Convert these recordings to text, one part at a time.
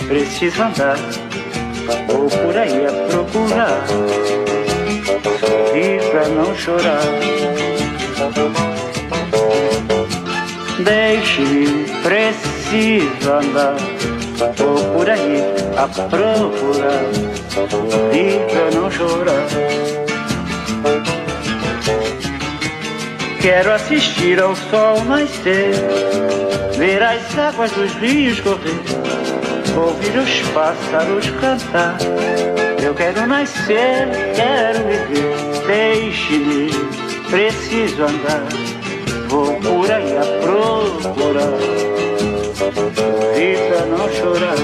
preciso andar, vou por aí a procurar, sorrir pra não chorar. Deixe-me, preciso andar, vou por aí a procurar, sorrir pra não chorar. Quero assistir ao sol nascer, ver as águas dos rios correr, ouvir os pássaros cantar. Eu quero nascer, quero viver. Deixe-me, preciso andar, vou por aí a procurar, sorrir pra não chorar.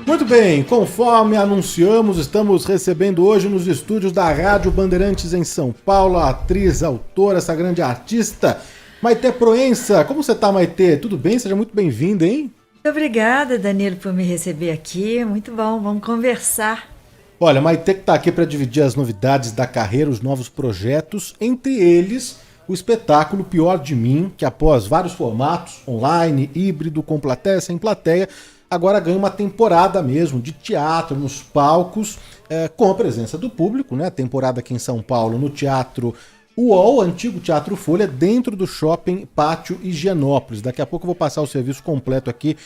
Muito bem, conforme anunciamos, estamos recebendo hoje nos estúdios da Rádio Bandeirantes em São Paulo a atriz, autora, essa grande artista, Maitê Proença. Como você está, Maitê? Tudo bem? Seja muito bem-vinda, hein? Muito obrigada, Danilo, por me receber aqui. Muito bom, vamos conversar. Olha, Maitê que está aqui para dividir as novidades da carreira, os novos projetos, entre eles o espetáculo Pior de Mim, que após vários formatos, online, híbrido, com plateia, sem plateia, agora ganha uma temporada mesmo de teatro nos palcos, com a presença do público, né? Temporada aqui em São Paulo no Teatro UOL, antigo Teatro Folha, dentro do Shopping Pátio Higienópolis. Daqui a pouco eu vou passar o serviço completo aqui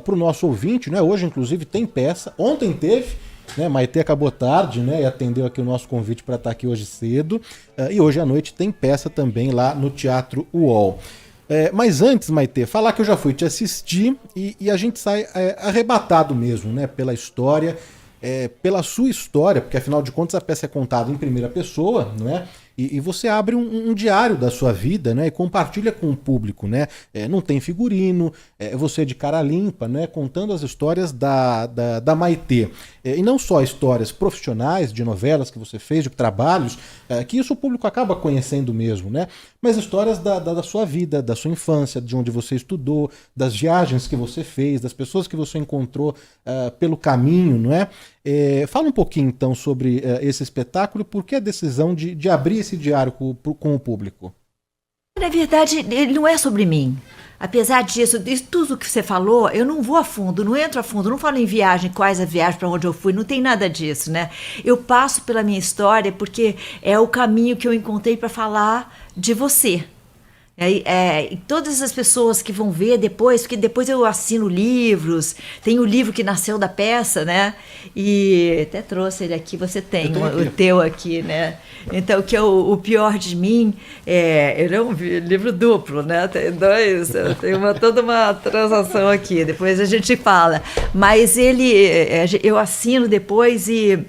para o nosso ouvinte, né? Hoje, inclusive, tem peça. Ontem teve, né? Maitê acabou tarde, né? E atendeu aqui o nosso convite para estar aqui hoje cedo. E hoje à noite tem peça também lá no Teatro UOL. Mas antes, Maitê, falar que eu já fui te assistir e a gente sai arrebatado mesmo, né? Pela história, pela sua história, porque afinal de contas a peça é contada em primeira pessoa, não é? E você abre um diário da sua vida, né? E compartilha com o público, né? Não tem figurino, você de cara limpa, né? Contando as histórias da Maitê. E não só histórias profissionais, de novelas que você fez, de trabalhos, que isso o público acaba conhecendo mesmo, né? Mas histórias da sua vida, da sua infância, de onde você estudou, das viagens que você fez, das pessoas que você encontrou pelo caminho, não é? Fala um pouquinho, então, sobre esse espetáculo e por que a decisão de abrir esse diário com o público. Na verdade, ele não é sobre mim. Apesar disso, de tudo que você falou, eu não vou a fundo, não entro a fundo, não falo em viagem, quais a viagem, para onde eu fui, não tem nada disso, né? Eu passo pela minha história porque é o caminho que eu encontrei para falar de você. E todas as pessoas que vão ver depois, porque depois eu assino livros, tem o livro que nasceu da peça, né? E até trouxe ele aqui, você tem o teu aqui, né? Então, que é o Pior de Mim, ele é um livro duplo, né? Tem dois, tem toda uma transação aqui, depois a gente fala. Mas eu assino depois e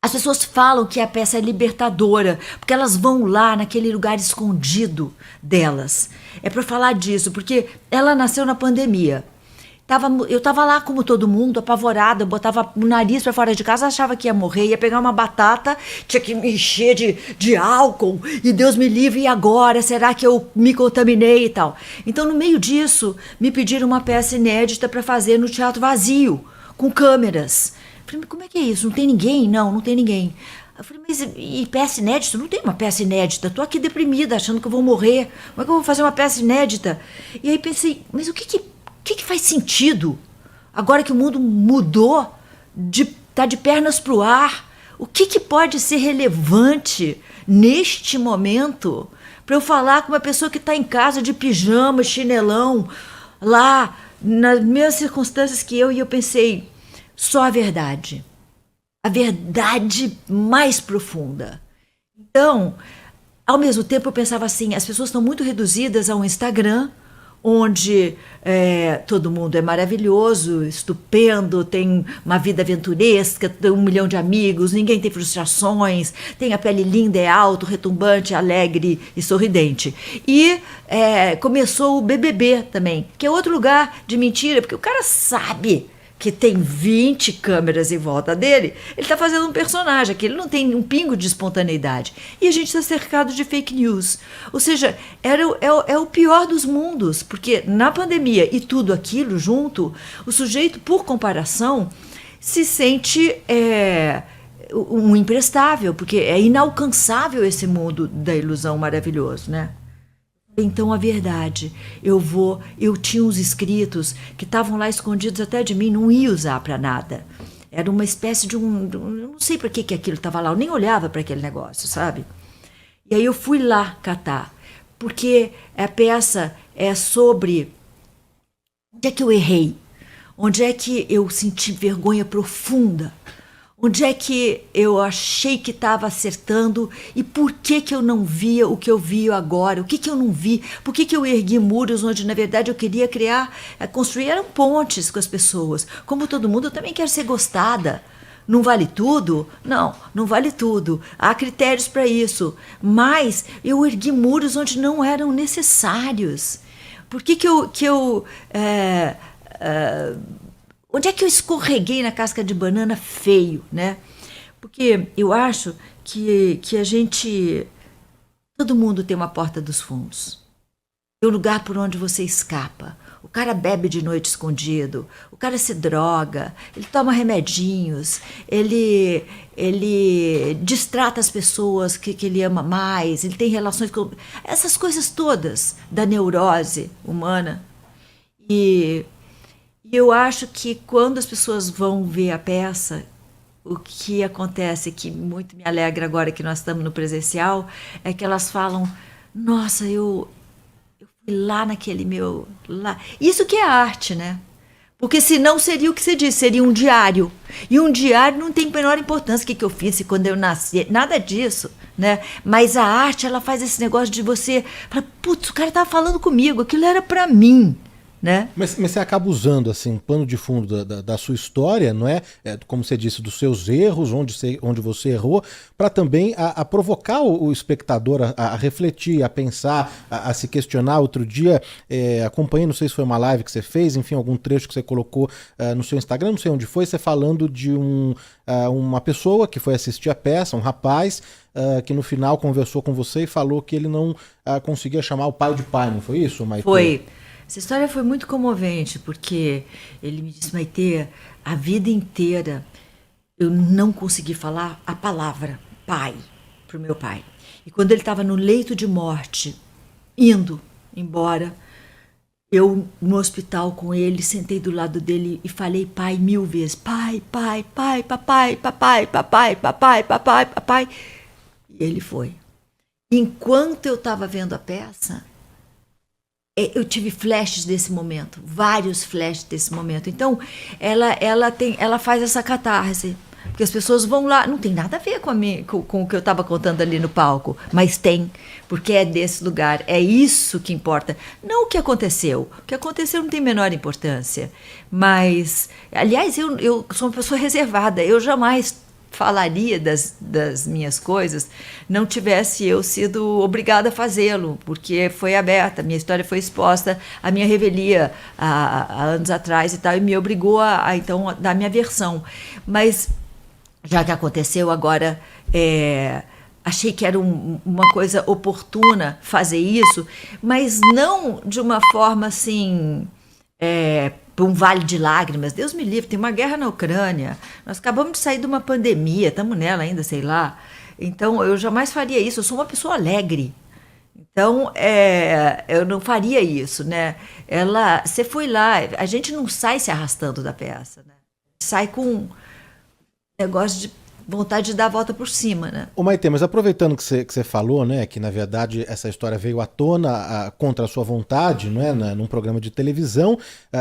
as pessoas falam que a peça é libertadora, porque elas vão lá naquele lugar escondido delas. É para falar disso, porque ela nasceu na pandemia. Eu estava lá como todo mundo, apavorada, botava o nariz para fora de casa, achava que ia morrer, ia pegar uma batata, tinha que me encher de álcool, e Deus me livre, e agora? Será que eu me contaminei e tal? Então, no meio disso, me pediram uma peça inédita para fazer no teatro vazio, com câmeras. Falei, mas como é que é isso? Não tem ninguém? Não tem ninguém. Eu falei, mas e peça inédita? Não tem uma peça inédita. Tô aqui deprimida, achando que eu vou morrer. Como é que eu vou fazer uma peça inédita? E aí pensei, mas o que faz sentido? Agora que o mundo mudou, tá de pernas pro ar, o que pode ser relevante neste momento para eu falar com uma pessoa que está em casa de pijama, chinelão, lá, nas mesmas circunstâncias que eu, e eu pensei, só a verdade mais profunda. Então, ao mesmo tempo eu pensava assim, as pessoas estão muito reduzidas a um Instagram, onde todo mundo é maravilhoso, estupendo, tem uma vida aventuresca, tem 1 milhão de amigos, ninguém tem frustrações, tem a pele linda, é alto, retumbante, alegre e sorridente. E começou o BBB também, que é outro lugar de mentira, porque o cara sabe que tem 20 câmeras em volta dele, ele está fazendo um personagem, que ele não tem um pingo de espontaneidade. E a gente está cercado de fake news. Ou seja, é o pior dos mundos, porque na pandemia e tudo aquilo junto, o sujeito, por comparação, se sente um imprestável, porque é inalcançável esse mundo da ilusão maravilhoso, né? Então, a verdade, eu tinha uns escritos que estavam lá escondidos até de mim, não ia usar para nada. Era uma espécie eu não sei para que aquilo estava lá, eu nem olhava para aquele negócio, sabe? E aí eu fui lá catar, porque a peça é sobre onde é que eu errei, onde é que eu senti vergonha profunda, onde é que eu achei que estava acertando e por que eu não via o que eu vi agora, o que eu não vi, por que eu ergui muros onde na verdade eu queria construir eram pontes com as pessoas. Como todo mundo, eu também quero ser gostada. Não vale tudo? Não, não vale tudo. Há critérios para isso. Mas eu ergui muros onde não eram necessários. Por que onde é que eu escorreguei na casca de banana feio, né? Porque eu acho que todo mundo tem uma porta dos fundos. Tem um lugar por onde você escapa. O cara bebe de noite escondido, o cara se droga, ele toma remedinhos, ele distrata as pessoas que ele ama mais, ele tem relações com... Essas coisas todas da neurose humana. E eu acho que quando as pessoas vão ver a peça, o que acontece, que muito me alegra agora que nós estamos no presencial, é que elas falam, nossa, eu fui lá naquele meu... lá. Isso que é arte, né? Porque senão seria o que você disse, seria um diário. E um diário não tem a menor importância o que eu fiz quando eu nasci, nada disso, né? Mas a arte, ela faz esse negócio de você... Fala, putz, o cara estava falando comigo, aquilo era para mim. Né? Mas você acaba usando assim, um pano de fundo da sua história, não é? Como você disse, dos seus erros, onde você errou, para também a provocar o espectador a refletir, a pensar, a se questionar. Outro dia, acompanhei, não sei se foi uma live que você fez, enfim, algum trecho que você colocou no seu Instagram, não sei onde foi, você falando de uma pessoa que foi assistir a peça, um rapaz, que no final conversou com você e falou que ele não conseguia chamar o pai de pai, não foi isso, Maitê? Foi. Essa história foi muito comovente, porque ele me disse, Maitê, a vida inteira eu não consegui falar a palavra pai para o meu pai. E quando ele estava no leito de morte, indo embora, eu no hospital com ele, sentei do lado dele e falei pai 1000 vezes. Pai, pai, pai, papai, papai, papai, papai, papai, papai. E ele foi. Enquanto eu estava vendo a peça... eu tive flashes desse momento, vários flashes desse momento. Então, ela faz essa catarse, porque as pessoas vão lá, não tem nada a ver com o que eu estava contando ali no palco, mas tem, porque é desse lugar, é isso que importa. Não o que aconteceu não tem a menor importância, mas, aliás, eu sou uma pessoa reservada, eu jamais falaria das minhas coisas, não tivesse eu sido obrigada a fazê-lo, porque foi aberta, minha história foi exposta, a minha revelia há anos atrás e tal, e me obrigou então, dar minha versão. Mas, já que aconteceu, agora achei que era uma coisa oportuna fazer isso, mas não de uma forma assim... para um vale de lágrimas, Deus me livre, tem uma guerra na Ucrânia, nós acabamos de sair de uma pandemia, estamos nela ainda, sei lá, então eu jamais faria isso, eu sou uma pessoa alegre, então eu não faria isso, né? Você foi lá, a gente não sai se arrastando da peça, né? Sai com um negócio de vontade de dar a volta por cima, né? Ô Maitê, mas aproveitando que você falou, né, que na verdade essa história veio à tona contra a sua vontade, não é, num programa de televisão,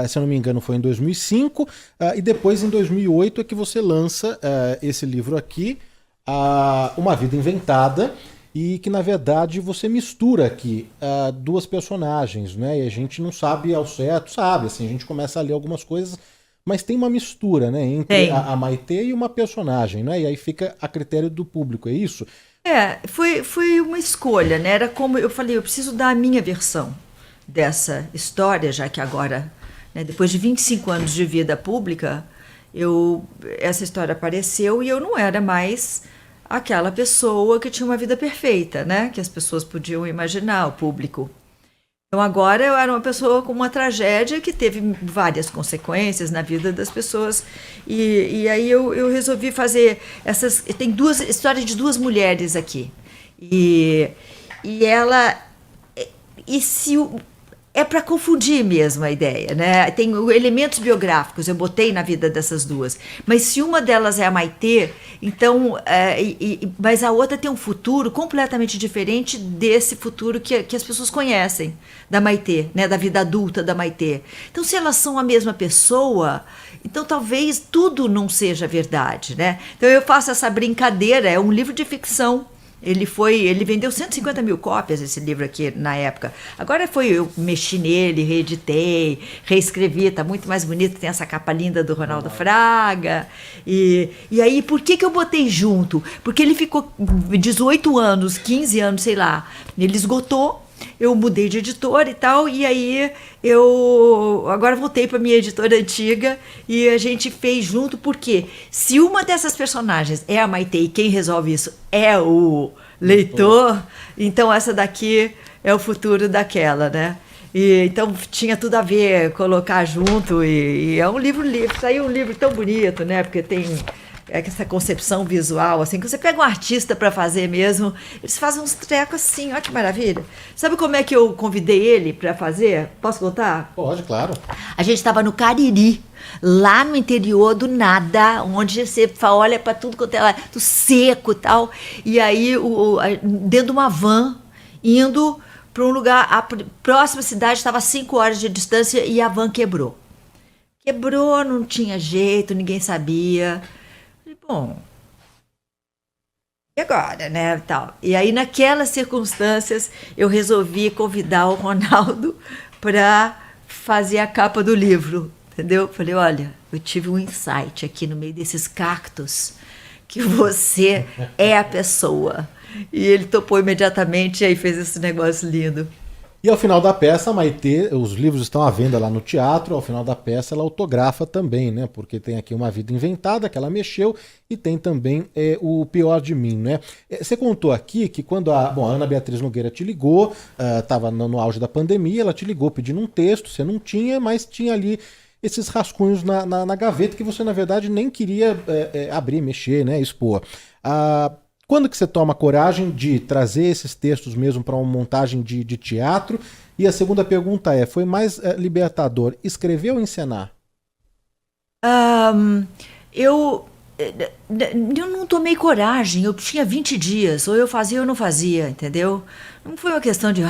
se eu não me engano foi em 2005, e depois em 2008 é que você lança esse livro aqui, Uma Vida Inventada, e que na verdade você mistura aqui duas personagens, né, e a gente não sabe ao certo, sabe, assim, a gente começa a ler algumas coisas, mas tem uma mistura, né, entre a Maitê e uma personagem, né, e aí fica a critério do público, é isso? Foi uma escolha, né, era como eu falei, eu preciso dar a minha versão dessa história, já que agora, né, depois de 25 anos de vida pública, essa história apareceu e eu não era mais aquela pessoa que tinha uma vida perfeita, né, que as pessoas podiam imaginar, o público. Então agora eu era uma pessoa com uma tragédia que teve várias consequências na vida das pessoas e aí eu resolvi fazer tem duas histórias de duas mulheres aqui e E se é para confundir mesmo a ideia, né? Tem elementos biográficos, eu botei na vida dessas duas. Mas se uma delas é a Maitê, então, mas a outra tem um futuro completamente diferente desse futuro que as pessoas conhecem da Maitê, né? Da vida adulta da Maitê. Então, se elas são a mesma pessoa, então talvez tudo não seja verdade, né? Então eu faço essa brincadeira, é um livro de ficção. Ele vendeu 150 mil cópias, esse livro aqui, na época. Agora eu mexi nele, reeditei, reescrevi, tá muito mais bonito, tem essa capa linda do Ronaldo Fraga. E aí, por que eu botei junto? Porque ele ficou 18 anos, 15 anos, sei lá, ele esgotou. Eu mudei de editora e tal, e aí eu agora voltei para minha editora antiga e a gente fez junto, porque se uma dessas personagens é a Maitê e quem resolve isso é o leitor, então essa daqui é o futuro daquela, né? E, então tinha tudo a ver colocar junto, e é um livro, saiu um livro tão bonito, né? Porque tem essa concepção visual, assim, que você pega um artista para fazer mesmo, eles fazem uns trecos assim, olha que maravilha. Sabe como é que eu convidei ele para fazer? Posso contar? Pode, claro. A gente estava no Cariri, lá no interior do nada, onde você olha para tudo quanto é lá, do seco e tal, e aí dentro de uma van, indo para um lugar, a próxima cidade estava a 5 horas de distância e a van quebrou. Quebrou, não tinha jeito, ninguém sabia. Bom, e agora, né, tal. E aí, naquelas circunstâncias, eu resolvi convidar o Ronaldo para fazer a capa do livro, entendeu? Falei, olha, eu tive um insight aqui no meio desses cactos, que você é a pessoa. E ele topou imediatamente e aí fez esse negócio lindo. E ao final da peça, a Maitê, os livros estão à venda lá no teatro, ao final da peça ela autografa também, né? Porque tem aqui Uma Vida Inventada, que ela mexeu, e tem também O Pior de Mim, né? Você contou aqui que quando a Ana Beatriz Nogueira te ligou, estava no auge da pandemia, ela te ligou pedindo um texto, você não tinha, mas tinha ali esses rascunhos na gaveta que você, na verdade, nem queria abrir, mexer, né? Expor. Quando que você toma coragem de trazer esses textos mesmo para uma montagem de teatro? E a segunda pergunta foi mais libertador, escrever ou encenar? Eu não tomei coragem, eu tinha 20 dias, ou eu fazia ou não fazia, entendeu? Não foi uma questão de,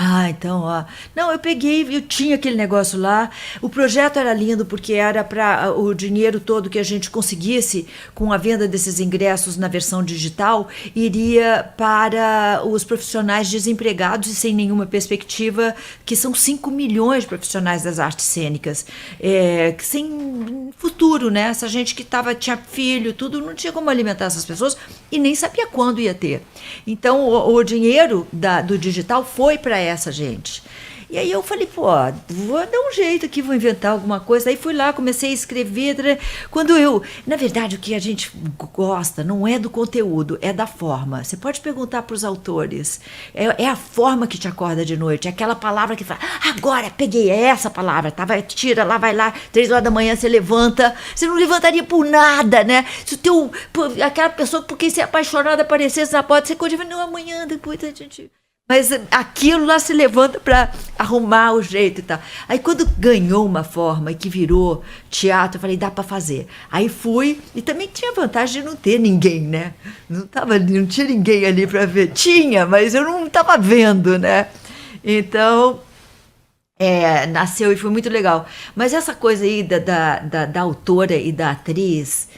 não, eu peguei, eu tinha aquele negócio lá, o projeto era lindo porque era para o dinheiro todo que a gente conseguisse com a venda desses ingressos na versão digital, iria para os profissionais desempregados e sem nenhuma perspectiva, que são 5 milhões de profissionais das artes cênicas, sem futuro, né? Essa gente que tinha filho, tudo, não tinha como alimentar essas pessoas e nem sabia quando ia ter. Então, o dinheiro do digital foi para essa gente. E aí eu falei, vou dar um jeito aqui, vou inventar alguma coisa. Aí fui lá, comecei a escrever. Na verdade, o que a gente gosta não é do conteúdo, é da forma. Você pode perguntar para os autores. É a forma que te acorda de noite, é aquela palavra que fala, agora peguei, é essa palavra, tá? Tira lá, vai lá, 3 horas da manhã você levanta. Você não levantaria por nada, né? Se aquela pessoa por quem você é apaixonada aparecesse na porta, você continua, não, amanhã, depois a gente... Mas aquilo lá se levanta para arrumar o jeito e tal. Aí quando ganhou uma forma e que virou teatro, eu falei, dá para fazer. Aí fui, e também tinha vantagem de não ter ninguém, né? Não tinha ninguém ali para ver. Tinha, mas eu não estava vendo, né? Então, nasceu e foi muito legal. Mas essa coisa aí da autora e da atriz,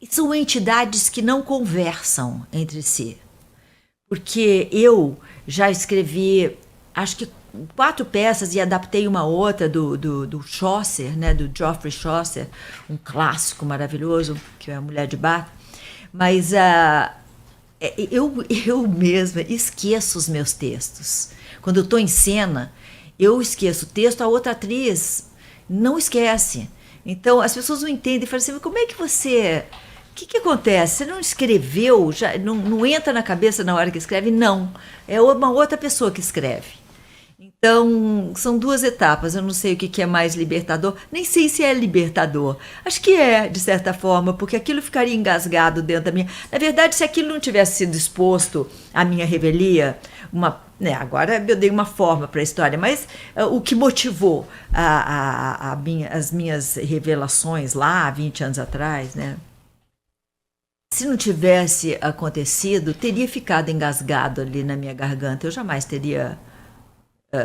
são entidades que não conversam entre si. Porque eu já escrevi, acho que 4 peças e adaptei uma outra do Chaucer, né, do Geoffrey Chaucer, um clássico maravilhoso, que é A Mulher de Bath. Mas eu mesma esqueço os meus textos. Quando eu estou em cena, eu esqueço o texto, a outra atriz não esquece. Então, as pessoas não entendem e falam assim, mas como é que você... O que acontece? Você não escreveu, já não entra na cabeça na hora que escreve? Não. É uma outra pessoa que escreve. Então, são 2 etapas. Eu não sei o que é mais libertador. Nem sei se é libertador. Acho que é, de certa forma, porque aquilo ficaria engasgado dentro da minha... Na verdade, se aquilo não tivesse sido exposto à minha revelia, agora eu dei uma forma para a história, mas o que motivou as minhas revelações lá, há 20 anos atrás, né? Se não tivesse acontecido, teria ficado engasgado ali na minha garganta. Eu jamais teria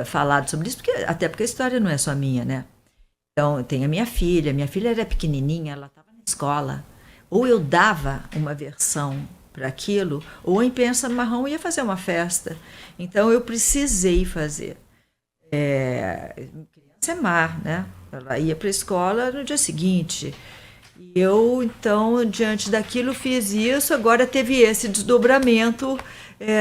falado sobre isso, até porque a história não é só minha, né? Então, tem a minha filha era pequenininha, ela estava na escola. Ou eu dava uma versão para aquilo, ou a imprensa marrom ia fazer uma festa. Então, eu precisei fazer. Criança é má, né? Ela ia para a escola no dia seguinte. E eu, então, diante daquilo, fiz isso. Agora teve esse desdobramento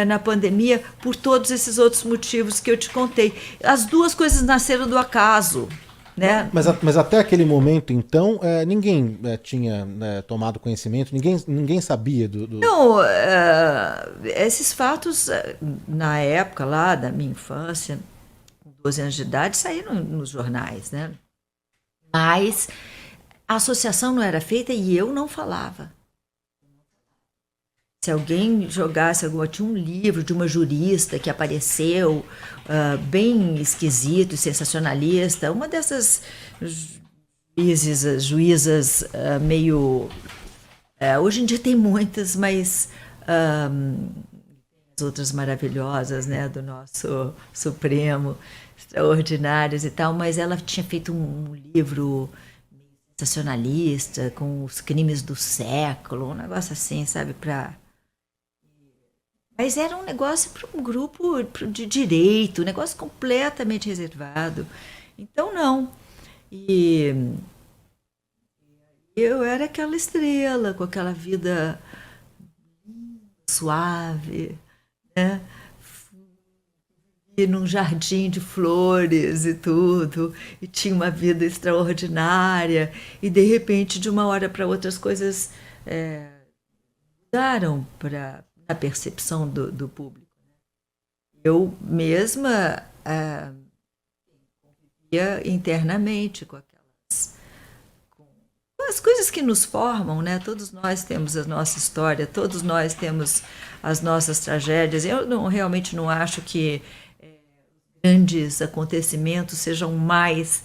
na pandemia por todos esses outros motivos que eu te contei. As duas coisas nasceram do acaso. Né? Mas até aquele momento, então, ninguém tinha tomado conhecimento, ninguém sabia do... Não, esses fatos, na época lá da minha infância, com 12 anos de idade, saíram nos jornais, né? Mas a associação não era feita e eu não falava. Se alguém jogasse tinha um livro de uma jurista que apareceu bem esquisito e sensacionalista, uma dessas juízas meio... hoje em dia tem muitas, mas as outras maravilhosas, né, do nosso Supremo, extraordinárias e tal, mas ela tinha feito um livro sensacionalista, com os crimes do século, um negócio assim, sabe, Mas era um negócio para um grupo de direito, um negócio completamente reservado. Então, não. E eu era aquela estrela, com aquela vida suave, né? E num jardim de flores e tudo, e tinha uma vida extraordinária, e de repente, de uma hora para outra, as coisas mudaram na percepção do público. Eu mesma convivia internamente com as coisas que nos formam, né? Todos nós temos a nossa história, todos nós temos as nossas tragédias. Eu realmente não acho que grandes acontecimentos sejam mais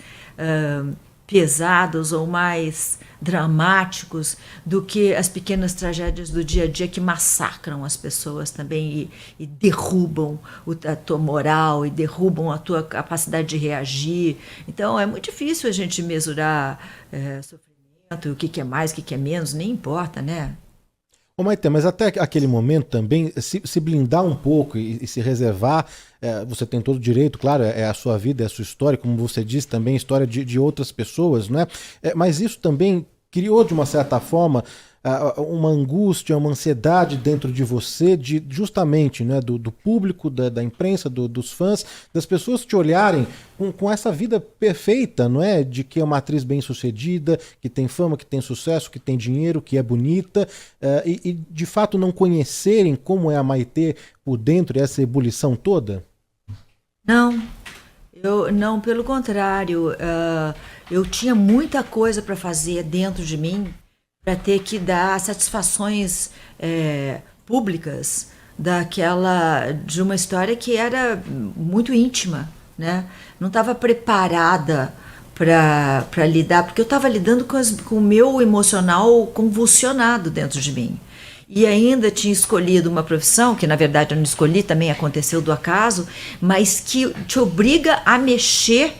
pesados ou mais dramáticos do que as pequenas tragédias do dia a dia que massacram as pessoas também e derrubam a tua moral e derrubam a tua capacidade de reagir. Então é muito difícil a gente mesurar sofrimento, o que é mais, o que é menos, nem importa, né? Ô Maite, mas até aquele momento também, se blindar um pouco e se reservar, você tem todo o direito, claro, é a sua vida, é a sua história, como você disse também, história de outras pessoas, não é? Mas isso também criou, de uma certa forma, uma angústia, uma ansiedade dentro de você, justamente, né, do público, da imprensa, dos fãs, das pessoas te olharem com essa vida perfeita, não é? De que é uma atriz bem-sucedida, que tem fama, que tem sucesso, que tem dinheiro, que é bonita, e de fato não conhecerem como é a Maite por dentro, essa ebulição toda? Não, pelo contrário, eu tinha muita coisa para fazer dentro de mim, para ter que dar satisfações públicas de uma história que era muito íntima, né? Não estava preparada para lidar, porque eu estava lidando com o meu emocional convulsionado dentro de mim. E ainda tinha escolhido uma profissão, que na verdade eu não escolhi, também aconteceu do acaso, mas que te obriga a mexer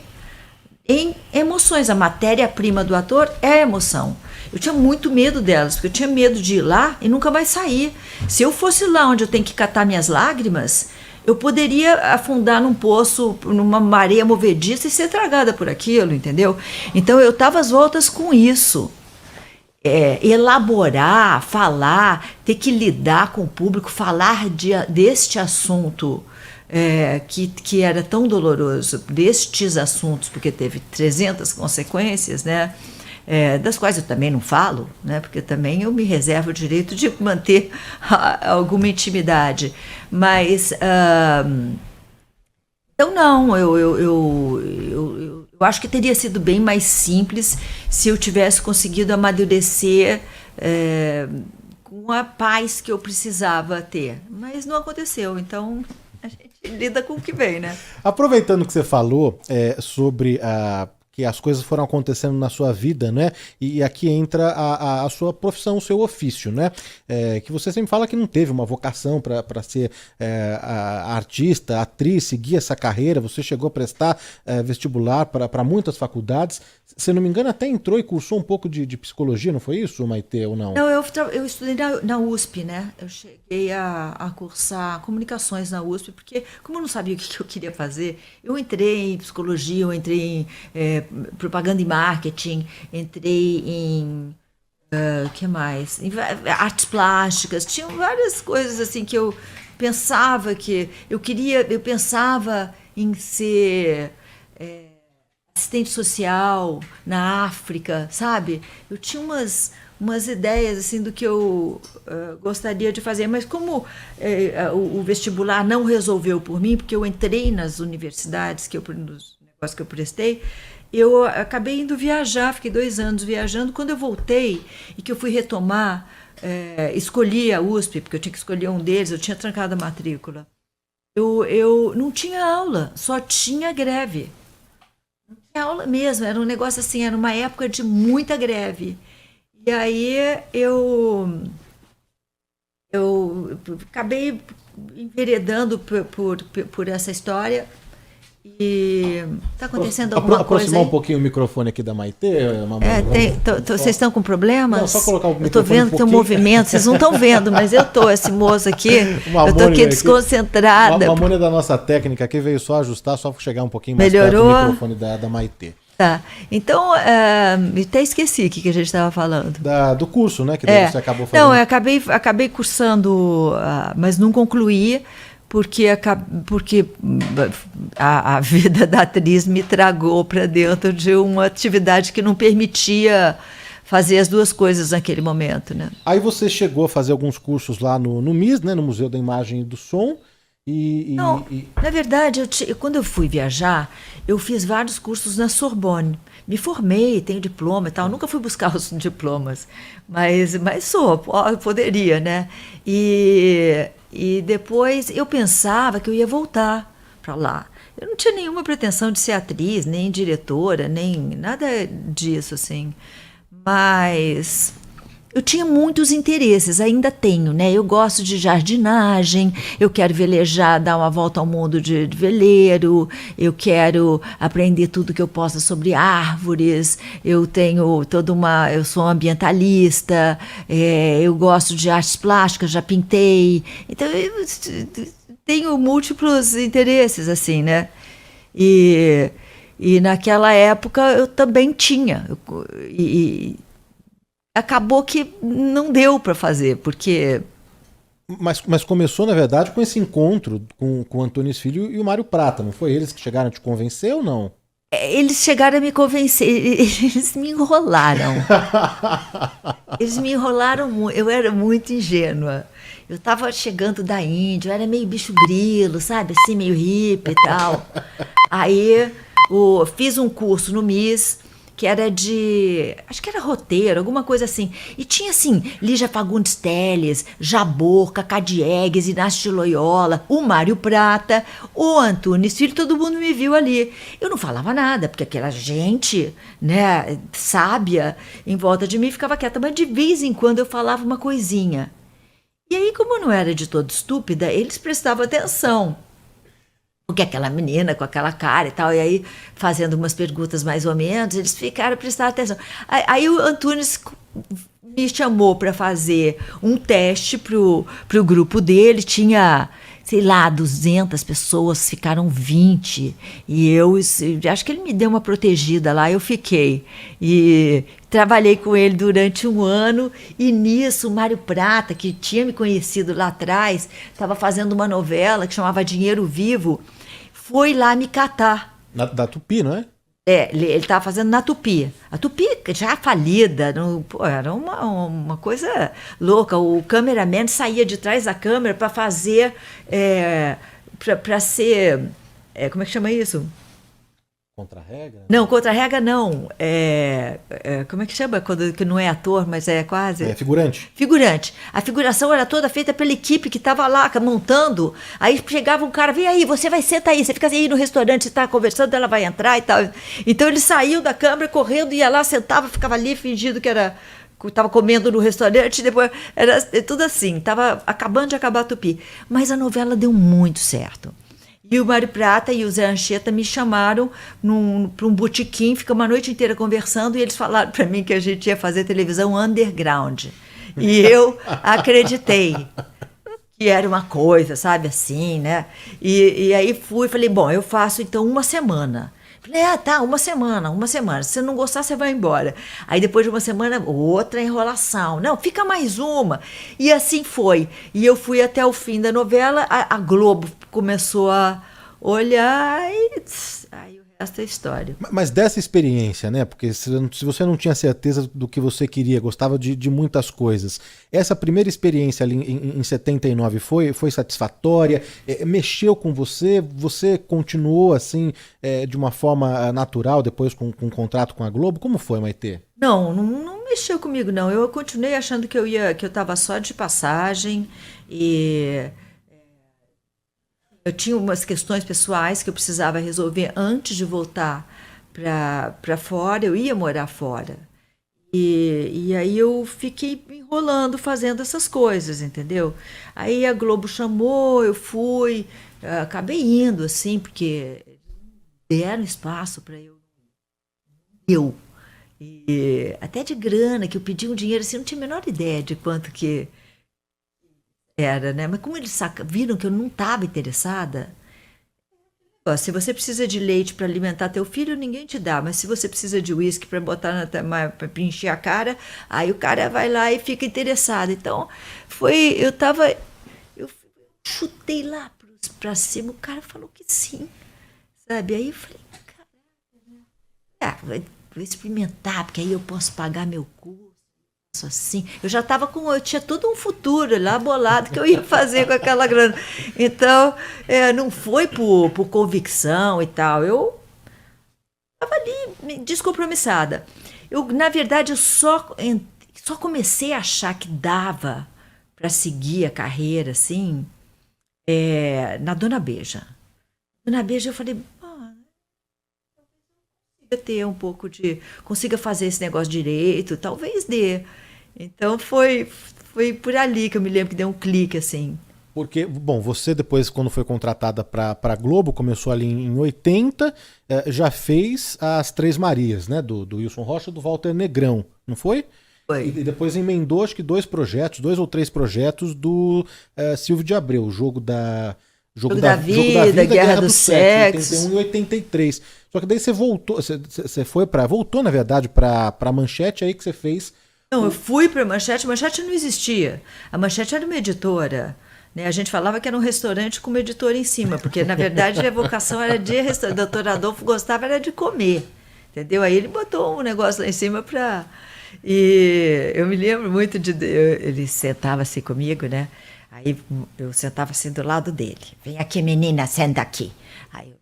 em emoções. A matéria-prima do ator é a emoção. Eu tinha muito medo delas, porque eu tinha medo de ir lá e nunca mais sair. Se eu fosse lá onde eu tenho que catar minhas lágrimas, eu poderia afundar num poço, numa maré movediça e ser tragada por aquilo, entendeu? Então eu estava às voltas com isso. Elaborar, falar, ter que lidar com o público, falar deste assunto que era tão doloroso, destes assuntos, porque teve 300 consequências, né? Das quais eu também não falo, né? Porque também eu me reservo o direito de manter alguma intimidade. Mas, então não, eu acho que teria sido bem mais simples se eu tivesse conseguido amadurecer com a paz que eu precisava ter. Mas não aconteceu, então a gente lida com o que vem, né? Aproveitando que você falou sobre que as coisas foram acontecendo na sua vida, né? E aqui entra a sua profissão, o seu ofício, né? Que você sempre fala que não teve uma vocação para ser artista, atriz, seguir essa carreira. Você chegou a prestar vestibular para muitas faculdades. Se não me engano, até entrou e cursou um pouco de psicologia, não foi isso, Maitê, ou não? Não, eu estudei na USP, né? Eu cheguei a cursar comunicações na USP, porque como eu não sabia o que eu queria fazer, eu entrei em psicologia, eu entrei em propaganda e marketing, entrei em que mais? Artes plásticas, tinham várias coisas assim que eu pensava que eu pensava em ser assistente social na África, sabe? Eu tinha umas ideias assim do que eu gostaria de fazer, mas como o vestibular não resolveu por mim, porque eu entrei nas universidades nos negócios que eu prestei, eu acabei indo viajar, fiquei 2 anos viajando. Quando eu voltei e que eu fui retomar, escolhi a USP, porque eu tinha que escolher um deles, eu tinha trancado a matrícula. Eu não tinha aula, só tinha greve. Não tinha aula mesmo, era um negócio assim, era uma época de muita greve. E aí eu acabei enveredando por essa história. E está acontecendo alguma coisa aproximar aí? um pouquinho o microfone aqui da Maitê, Mamona. Vocês estão com problemas? Não, só colocar o eu estou microfone vendo que tem um movimento, vocês não estão vendo, mas eu estou, esse moço aqui, eu estou aqui desconcentrada. A Mamona é da nossa técnica, que veio só ajustar, só chegar um pouquinho mais Melhorou? perto do microfone da Maitê. Tá, então, até esqueci o que a gente estava falando. Do curso, né, que daí você acabou fazendo. Não, eu acabei cursando, mas não concluí, porque a vida da atriz me tragou para dentro de uma atividade que não permitia fazer as duas coisas naquele momento, né? Aí você chegou a fazer alguns cursos lá no MIS, né, no Museu da Imagem e do Som. Não, na verdade, quando eu fui viajar, eu fiz vários cursos na Sorbonne. Me formei, tenho diploma e tal, nunca fui buscar os diplomas, mas poderia, né? E depois eu pensava que eu ia voltar para lá. Eu não tinha nenhuma pretensão de ser atriz, nem diretora, nem nada disso, assim. Mas eu tinha muitos interesses, ainda tenho, né? Eu gosto de jardinagem, eu quero velejar, dar uma volta ao mundo de veleiro, eu quero aprender tudo que eu possa sobre árvores, eu sou ambientalista, eu gosto de artes plásticas, já pintei, então eu tenho múltiplos interesses, assim, né? E naquela época eu também tinha, acabou que não deu para fazer, porque... Mas começou, na verdade, com esse encontro com o Antônio Filho e o Mário Prata, não foi eles que chegaram a te convencer ou não? Eles chegaram a me convencer, eles me enrolaram. Eles me enrolaram muito, eu era muito ingênua. Eu estava chegando da Índia, eu era meio bicho grilo, sabe, assim, meio hippie e tal. Aí fiz um curso no MIS, que era acho que era roteiro, alguma coisa assim. E tinha, assim, Lígia Fagundes Telles, Jabor, Cacá Diegues, Inácio de Loyola, o Mário Prata, o Antônio Filho, todo mundo me viu ali. Eu não falava nada, porque aquela gente, né, sábia, em volta de mim ficava quieta, mas de vez em quando eu falava uma coisinha. E aí, como eu não era de todo estúpida, eles prestavam atenção. Porque aquela menina com aquela cara e tal, e aí fazendo umas perguntas mais ou menos, eles ficaram prestando atenção. Aí o Antunes me chamou para fazer um teste pro grupo dele, tinha, sei lá, 200 pessoas, ficaram 20, e eu acho que ele me deu uma protegida lá, eu fiquei. E trabalhei com ele durante 1 ano, e nisso o Mário Prata, que tinha me conhecido lá atrás, estava fazendo uma novela que chamava Dinheiro Vivo, foi lá me catar. Da Tupi, não é? Ele estava fazendo na Tupi. A Tupi já falida, era uma coisa louca. O cameraman saía de trás da câmera para fazer, para ser, como é que chama isso? Contra-regra? Não, contra-regra não. Como é que chama? Quando que não é ator, mas é quase. É figurante. Figurante. A figuração era toda feita pela equipe que estava lá montando. Aí chegava um cara, vem aí, você vai sentar aí. Você fica aí no restaurante, você está conversando, ela vai entrar e tal. Então ele saiu da câmera, correndo, ia lá, sentava, ficava ali fingindo que estava comendo no restaurante. Depois era tudo assim. Estava acabando de acabar a Tupi. Mas a novela deu muito certo. E o Mário Prata e o Zé Anchieta me chamaram para um botequim, ficamos a noite inteira conversando e eles falaram para mim que a gente ia fazer televisão underground. E eu acreditei que era uma coisa, sabe, assim, né? E aí falei, bom, eu faço então uma semana. Falei, tá, uma semana. Se você não gostar, você vai embora. Aí depois de uma semana, outra enrolação. Não, fica mais uma. E assim foi. E eu fui até o fim da novela, a Globo começou a olhar e aí o resto é história. Mas dessa experiência, né? Porque se você não tinha certeza do que você queria, gostava de muitas coisas, essa primeira experiência ali em 79 foi satisfatória? Mexeu com você? Você continuou assim, de uma forma natural, depois com um contrato com a Globo? Como foi, Maitê? Não mexeu comigo, não. Eu continuei achando que eu estava só de passagem e eu tinha umas questões pessoais que eu precisava resolver antes de voltar para fora. Eu ia morar fora. E aí eu fiquei enrolando, fazendo essas coisas, entendeu? Aí a Globo chamou, eu fui, acabei indo, assim, porque deram espaço para eu. E até de grana, que eu pedi um dinheiro, assim, não tinha a menor ideia de quanto que era, né? Mas como eles viram que eu não estava interessada, se você precisa de leite para alimentar teu filho, ninguém te dá, mas se você precisa de uísque para botar para encher a cara, aí o cara vai lá e fica interessado. Então, eu chutei lá para cima, o cara falou que sim, sabe? Aí eu falei, caramba, vou experimentar, porque aí eu posso pagar meu curso. Assim, eu tinha todo um futuro lá bolado que eu ia fazer com aquela grana. Então, não foi por convicção e tal. Eu estava ali descompromissada. Na verdade, eu só comecei a achar que dava para seguir a carreira assim, na Dona Beija. Dona Beija, eu falei, ter um pouco consiga fazer esse negócio direito, talvez dê. Então foi por ali que eu me lembro que deu um clique, assim. Porque, bom, você depois, quando foi contratada para a Globo, começou ali em 80, já fez as Três Marias, né? Do Wilson Rocha e do Walter Negrão, não foi? Foi. E depois emendou, acho que 2 ou 3 projetos do Silvio de Abreu, o Jogo da Vida, Guerra do Sexo, 81 e 83. Só que daí você voltou, voltou na verdade para Manchete, aí que você fez. Não, eu fui para Manchete não existia. A Manchete era uma editora, né? A gente falava que era um restaurante com uma editora em cima, porque na verdade a vocação era de restaurante. O doutor Adolfo gostava era de comer, entendeu? Aí ele botou um negócio lá em cima para... E eu me lembro muito ele sentava assim comigo, né? Aí eu sentava assim do lado dele. Vem aqui, menina, senta aqui. Aí eu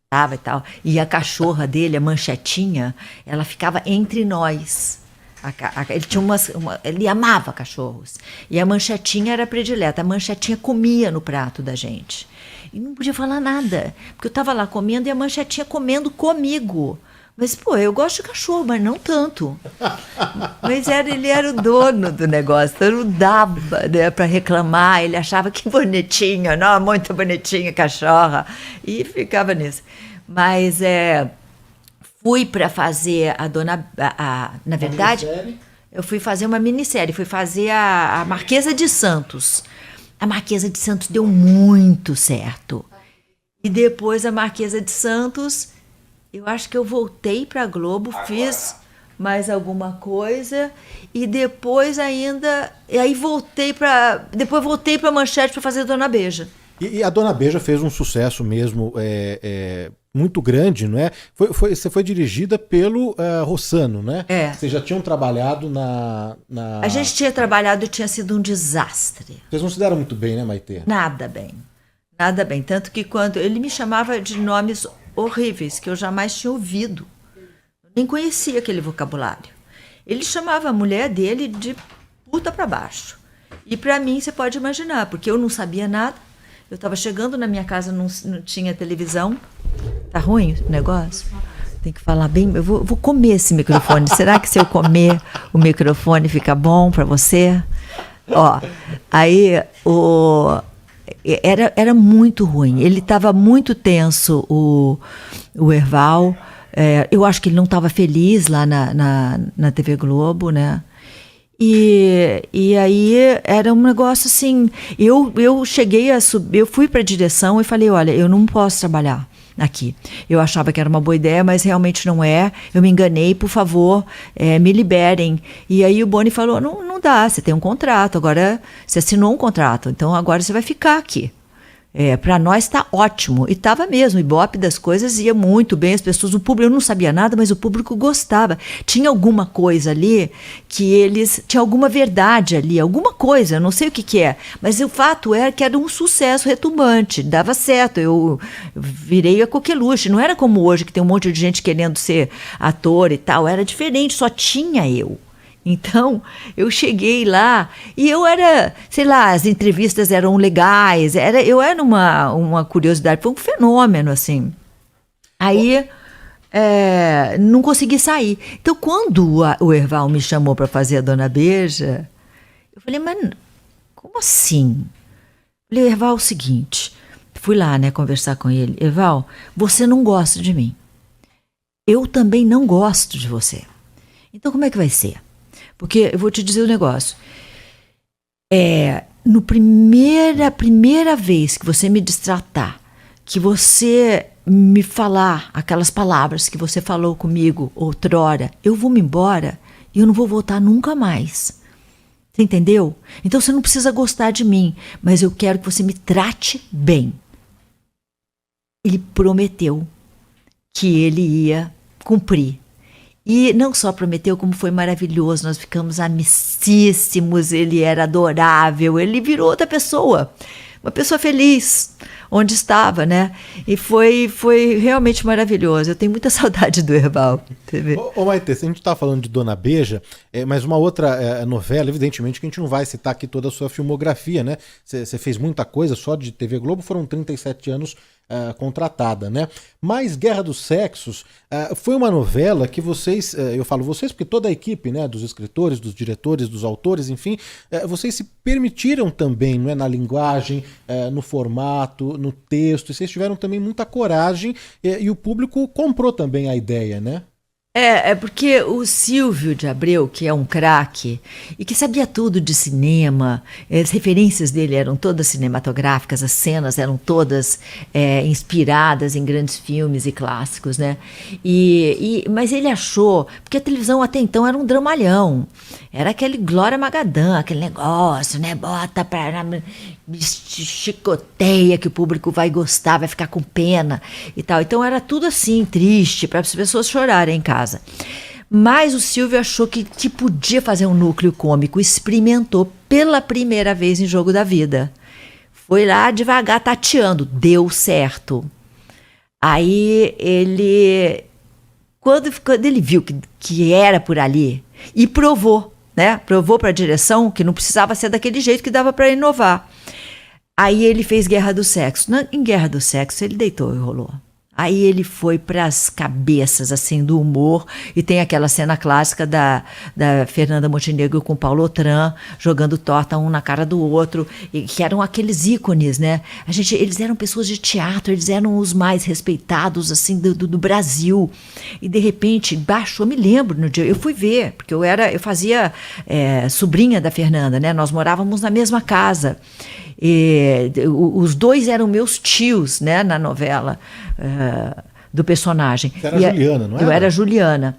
sentava e tal. E a cachorra dele, a Manchetinha, ela ficava entre nós. Ele tinha ele amava cachorros. E a Manchetinha era predileta. A Manchetinha comia no prato da gente. E não podia falar nada. Porque eu estava lá comendo e a Manchetinha comendo comigo. Mas, eu gosto de cachorro, mas não tanto. Mas ele era o dono do negócio, então não dava, né, para reclamar. Ele achava que bonitinha, não, muito bonitinha, cachorra. E ficava nisso. Mas fui para fazer na verdade, eu fui fazer uma minissérie, fui fazer a Marquesa de Santos. A Marquesa de Santos deu muito certo. E depois a Marquesa de Santos... Eu acho que eu voltei para a Globo, fiz mais alguma coisa e depois voltei para Manchete para fazer Dona Beija. E a Dona Beija fez um sucesso mesmo muito grande, não é? Você foi dirigida pelo Rossano, né? Vocês já tinham trabalhado na... A gente tinha trabalhado e tinha sido um desastre. Vocês não se deram muito bem, né, Maitê? Nada bem. Tanto que quando ele me chamava de nomes horríveis que eu jamais tinha ouvido. Eu nem conhecia aquele vocabulário. Ele chamava a mulher dele de puta para baixo. E para mim, você pode imaginar, porque eu não sabia nada. Eu estava chegando na minha casa, não tinha televisão. Tá ruim o negócio? Tem que falar bem. Eu vou comer esse microfone. Será que se eu comer o microfone fica bom para você? Ó, aí era muito ruim. Ele estava muito tenso, o Herval. Eu acho que ele não estava feliz lá na TV Globo, né? E aí era um negócio assim. Eu cheguei a subir, eu fui para a direção e falei: olha, eu não posso trabalhar aqui. Eu achava que era uma boa ideia, mas realmente não é. Eu me enganei, por favor, me liberem. E aí o Boni falou: não dá, você tem um contrato, agora você assinou um contrato, então agora você vai ficar aqui. Para nós está ótimo. E estava mesmo, o Ibope das coisas ia muito bem, as pessoas, o público, eu não sabia nada, mas o público gostava. Tinha alguma coisa ali tinha alguma verdade ali, alguma coisa, eu não sei o que é, mas o fato era que era um sucesso retumbante, dava certo, eu virei a coqueluche, não era como hoje, que tem um monte de gente querendo ser ator e tal, era diferente, só tinha eu. Então, eu cheguei lá e eu era, sei lá, as entrevistas eram legais, eu era uma curiosidade, foi um fenômeno, assim. Aí, não consegui sair. Então, quando o Herval me chamou para fazer a Dona Beija, eu falei: mas como assim? Eu falei: Herval, é o seguinte, fui lá, né, conversar com ele. Herval, você não gosta de mim. Eu também não gosto de você. Então, como é que vai ser? Porque eu vou te dizer um negócio. Primeira vez que você me destratar, que você me falar aquelas palavras que você falou comigo outrora, eu vou me embora e eu não vou voltar nunca mais. Você entendeu? Então você não precisa gostar de mim, mas eu quero que você me trate bem. Ele prometeu que ele ia cumprir. E não só prometeu, como foi maravilhoso, nós ficamos amicíssimos, ele era adorável, ele virou outra pessoa, uma pessoa feliz, onde estava, né? E foi realmente maravilhoso, eu tenho muita saudade do Herval. Ô Maite, a gente está falando de Dona Beija, mas uma outra novela, evidentemente que a gente não vai citar aqui toda a sua filmografia, né? Você fez muita coisa, só de TV Globo foram 37 anos contratada, né? Mas Guerra dos Sexos foi uma novela que vocês, eu falo vocês porque toda a equipe, né, dos escritores, dos diretores, dos autores, enfim, vocês se permitiram também, não é, na linguagem, no formato, no texto, e vocês tiveram também muita coragem e o público comprou também a ideia, né? Porque o Silvio de Abreu, que é um craque e que sabia tudo de cinema, as referências dele eram todas cinematográficas, as cenas eram todas inspiradas em grandes filmes e clássicos, né? Mas ele achou, porque a televisão até então era um dramalhão, era aquele Glória Magadã, aquele negócio, né? Bota pra... chicoteia que o público vai gostar, vai ficar com pena e tal. Então era tudo assim, triste, para as pessoas chorarem em casa. Mas o Silvio achou que podia fazer um núcleo cômico, experimentou pela primeira vez em Jogo da Vida. Foi lá devagar, tateando, deu certo. Aí quando ele viu que era por ali, e provou, né? Provou para a direção que não precisava ser daquele jeito, que dava para inovar. Aí ele fez Guerra do Sexo. Em Guerra do Sexo ele deitou e rolou. Aí ele foi para as cabeças assim do humor, e tem aquela cena clássica da Fernanda Montenegro com Paulo Otran jogando torta um na cara do outro, e que eram aqueles ícones, né? Eles eram pessoas de teatro, eles eram os mais respeitados assim do Brasil, e de repente baixou. Me lembro no dia, eu fui ver, porque eu fazia sobrinha da Fernanda, né? Nós morávamos na mesma casa. Os dois eram meus tios, né, na novela do personagem. Você era Juliana, não era? Eu era Juliana.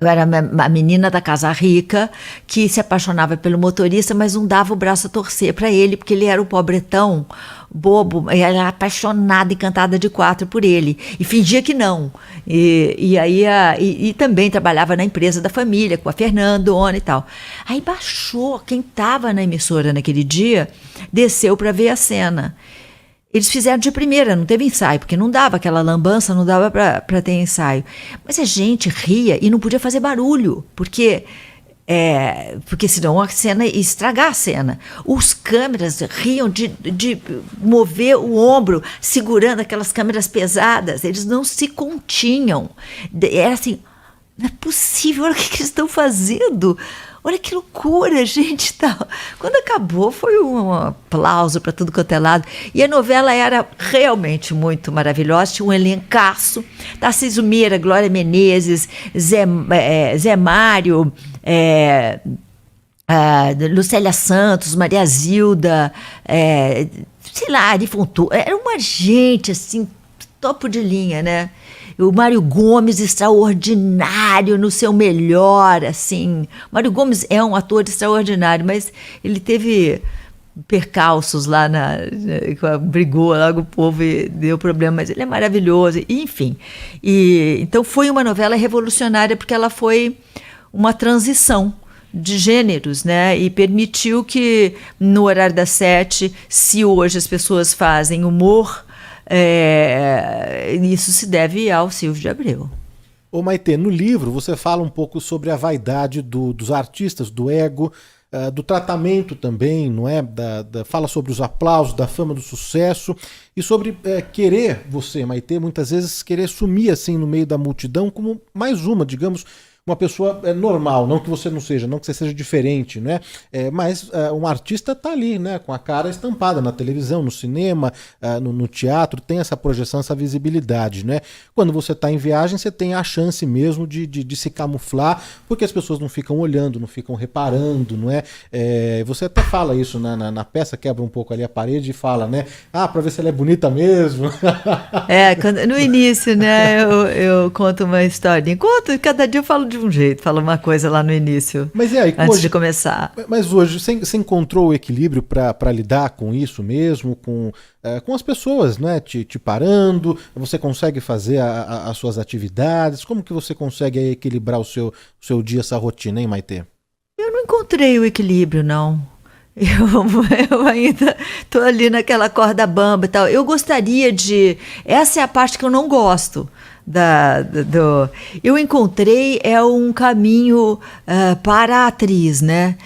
Eu era a menina da casa rica que se apaixonava pelo motorista, mas não dava o braço a torcer para ele, porque ele era o pobretão, bobo, e ela era apaixonada, encantada de quatro por ele, e fingia que não. E também trabalhava na empresa da família, com a Fernanda, Dona e tal. Aí baixou, quem estava na emissora naquele dia, desceu para ver a cena. Eles fizeram de primeira, não teve ensaio, porque não dava aquela lambança, não dava para ter ensaio. Mas a gente ria e não podia fazer barulho, porque senão a cena ia estragar a cena. Os câmeras riam de mover o ombro, segurando aquelas câmeras pesadas, eles não se continham. Era assim, não é possível, olha o que eles estão fazendo. Olha que loucura, gente. Quando acabou, foi um aplauso para tudo quanto é lado. E a novela era realmente muito maravilhosa. Tinha um elencaço. Tarcísio Meira, Glória Menezes, Zé Mário, Lucélia Santos, Maria Zilda, sei lá, Ari Fontoura. Era uma gente, assim, topo de linha, né? O Mário Gomes, extraordinário no seu melhor, assim. Mário Gomes é um ator extraordinário, mas ele teve percalços lá, brigou lá com o povo e deu problema, mas ele é maravilhoso, enfim. Então foi uma novela revolucionária porque ela foi uma transição de gêneros, né? E permitiu que no horário das 7, se hoje as pessoas fazem humor, isso se deve ao Silvio de Abreu. Ô Maitê, no livro você fala um pouco sobre a vaidade dos artistas, do ego, do tratamento também, não é? Fala sobre os aplausos, da fama, do sucesso e sobre querer, você, Maitê, muitas vezes querer sumir assim no meio da multidão como mais digamos, uma pessoa normal, não que você não seja, não que você seja diferente, né? Mas um artista tá ali, né? Com a cara estampada na televisão, no cinema, no teatro, tem essa projeção, essa visibilidade, né? Quando você tá em viagem, você tem a chance mesmo de se camuflar, porque as pessoas não ficam olhando, não ficam reparando, não é? Você até fala isso na peça, quebra um pouco ali a parede e fala, né? Pra ver se ela é bonita mesmo. No início, né? Eu conto uma historinha. Cada dia eu falo de um jeito, fala uma coisa lá no início, mas aí, antes de começar. Mas hoje, você encontrou o equilíbrio para lidar com isso mesmo, com as pessoas, né, te parando, você consegue fazer as suas atividades, como que você consegue aí equilibrar o seu dia, essa rotina, hein, Maitê? Eu não encontrei o equilíbrio, não. Eu ainda estou ali naquela corda bamba e tal. Eu gostaria essa é a parte que eu não gosto. Eu encontrei um caminho para a atriz, né?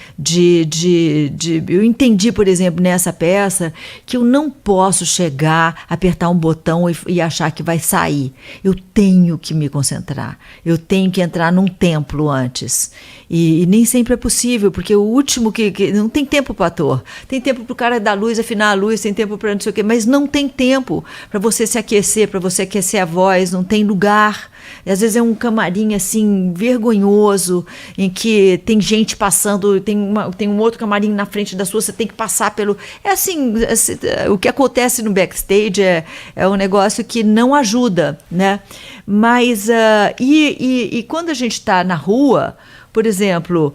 Eu entendi, por exemplo, nessa peça que eu não posso chegar, apertar um botão e achar que vai sair. Eu tenho que me concentrar. Eu tenho que entrar num templo antes. E nem sempre é possível, porque o último que não tem tempo para o ator. Tem tempo para o cara dar luz, afinar a luz, tem tempo para não sei o quê, mas não tem tempo para você se aquecer, para você aquecer a voz, não tem lugar. E às vezes é um camarim assim vergonhoso, em que tem gente passando, tem um outro camarim na frente da sua, você tem que passar pelo... o que acontece no backstage é um negócio que não ajuda, né? Mas quando a gente está na rua, por exemplo,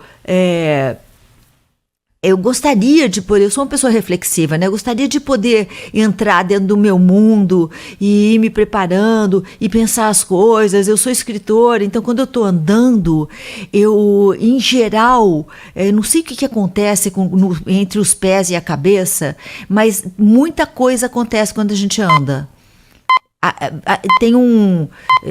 eu gostaria eu sou uma pessoa reflexiva, né? Eu gostaria de poder entrar dentro do meu mundo e ir me preparando e pensar as coisas. Eu sou escritora, então quando eu estou andando, em geral, não sei o que acontece entre os pés e a cabeça, mas muita coisa acontece quando a gente anda.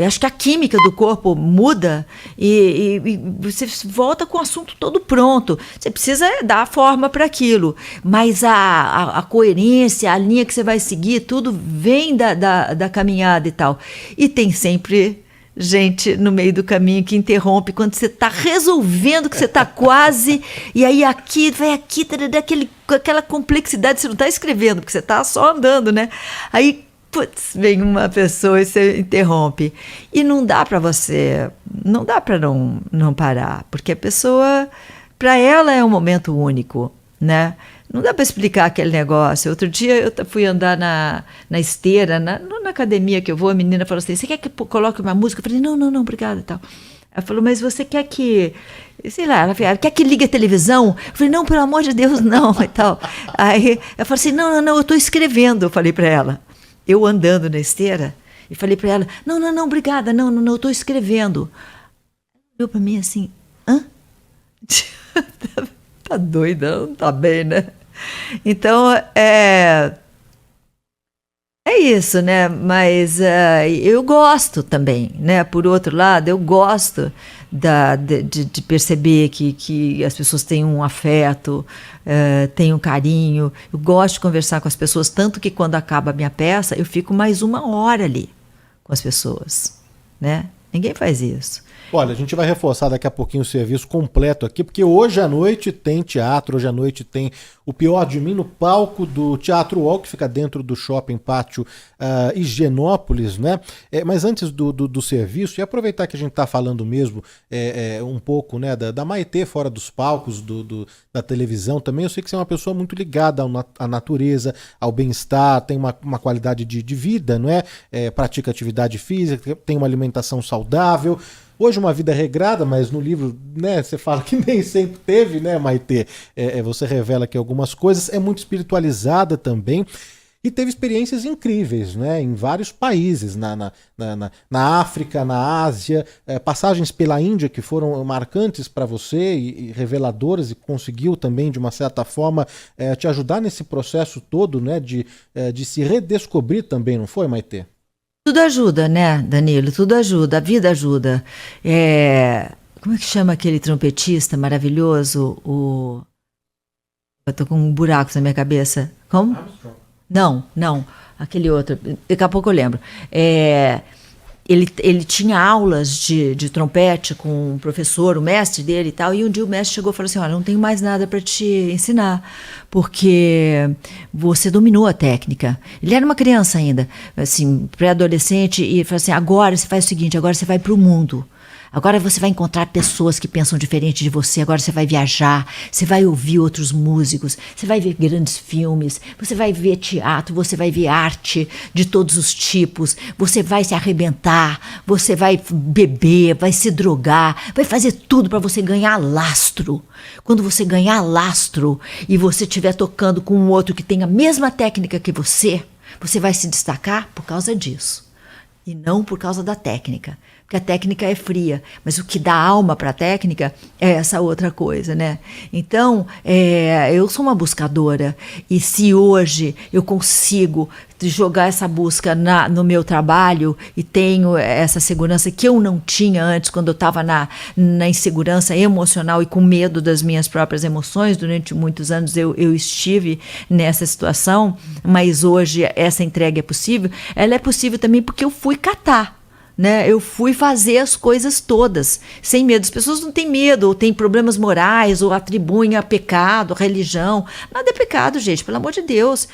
Acho que a química do corpo muda e você volta com o assunto todo pronto. Você precisa dar forma para aquilo, mas a coerência, a linha que você vai seguir, tudo vem da caminhada e tal. E tem sempre gente no meio do caminho que interrompe quando você está resolvendo, que você está quase, e aí vai aqui, aquela complexidade, você não está escrevendo, porque você está só andando, né? Aí vem uma pessoa e você interrompe. E não dá para não parar, porque a pessoa, para ela é um momento único, né? Não dá para explicar aquele negócio. Outro dia eu fui andar na esteira, na academia que eu vou, a menina falou assim, você quer que eu coloque uma música? Eu falei, não, obrigada e tal. Ela falou, mas você quer que... Sei lá, ela falou, quer que ligue a televisão? Eu falei, não, pelo amor de Deus, não, e tal. Aí ela falou assim, não, eu estou escrevendo, eu falei para ela. Eu andando na esteira, e falei para ela, não, obrigada, não, eu estou escrevendo. Olhou para mim assim, hã? Tá doida, não tá bem, né? Então, É isso, né? Mas eu gosto também, né? Por outro lado, eu gosto de perceber que as pessoas têm um afeto, têm um carinho. Eu gosto de conversar com as pessoas, tanto que quando acaba a minha peça, eu fico mais 1 hora ali com as pessoas, né? Ninguém faz isso. Olha, a gente vai reforçar daqui a pouquinho o serviço completo aqui, porque hoje à noite tem teatro, hoje à noite tem O Pior de Mim no palco do Teatro UOL, que fica dentro do Shopping Pátio Higienópolis, né? Mas antes do serviço, e aproveitar que a gente está falando mesmo um pouco, né, da Maitê fora dos palcos, da televisão também, eu sei que você é uma pessoa muito ligada à natureza, ao bem-estar, tem uma qualidade de vida, não é? Pratica atividade física, tem uma alimentação saudável. Hoje uma vida regrada, mas no livro, né, você fala que nem sempre teve, né, Maitê? Você revela aqui algumas coisas, é muito espiritualizada também e teve experiências incríveis, né, em vários países, na África, na Ásia, passagens pela Índia que foram marcantes para você e reveladoras, e conseguiu também, de uma certa forma, te ajudar nesse processo todo, né, de se redescobrir também, não foi, Maitê? Tudo ajuda, né, Danilo? Tudo ajuda, a vida ajuda. Como é que chama aquele trompetista maravilhoso? Eu tô com um buraco na minha cabeça. Como? Armstrong. Não, aquele outro. Daqui a pouco eu lembro. Ele tinha aulas de trompete com o professor, o mestre dele e tal, e um dia o mestre chegou e falou assim, olha, não tenho mais nada para te ensinar, porque você dominou a técnica. Ele era uma criança ainda, assim, pré-adolescente, e falou assim, agora você faz o seguinte, agora você vai para o mundo. Agora você vai encontrar pessoas que pensam diferente de você, agora você vai viajar, você vai ouvir outros músicos, você vai ver grandes filmes, você vai ver teatro, você vai ver arte de todos os tipos, você vai se arrebentar, você vai beber, vai se drogar, vai fazer tudo para você ganhar lastro. Quando você ganhar lastro e você estiver tocando com um outro que tem a mesma técnica que você vai se destacar por causa disso. E não por causa da técnica, porque a técnica é fria, mas o que dá alma para a técnica é essa outra coisa, né? Então, eu sou uma buscadora, e se hoje eu consigo jogar essa busca no meu trabalho e tenho essa segurança que eu não tinha antes, quando eu estava na insegurança emocional e com medo das minhas próprias emoções, durante muitos anos eu estive nessa situação, mas hoje essa entrega é possível, ela é possível também porque eu fui catar. Né? Eu fui fazer as coisas todas, sem medo. As pessoas não têm medo, ou têm problemas morais, ou atribuem a pecado, a religião. Nada é pecado, gente, pelo amor de Deus.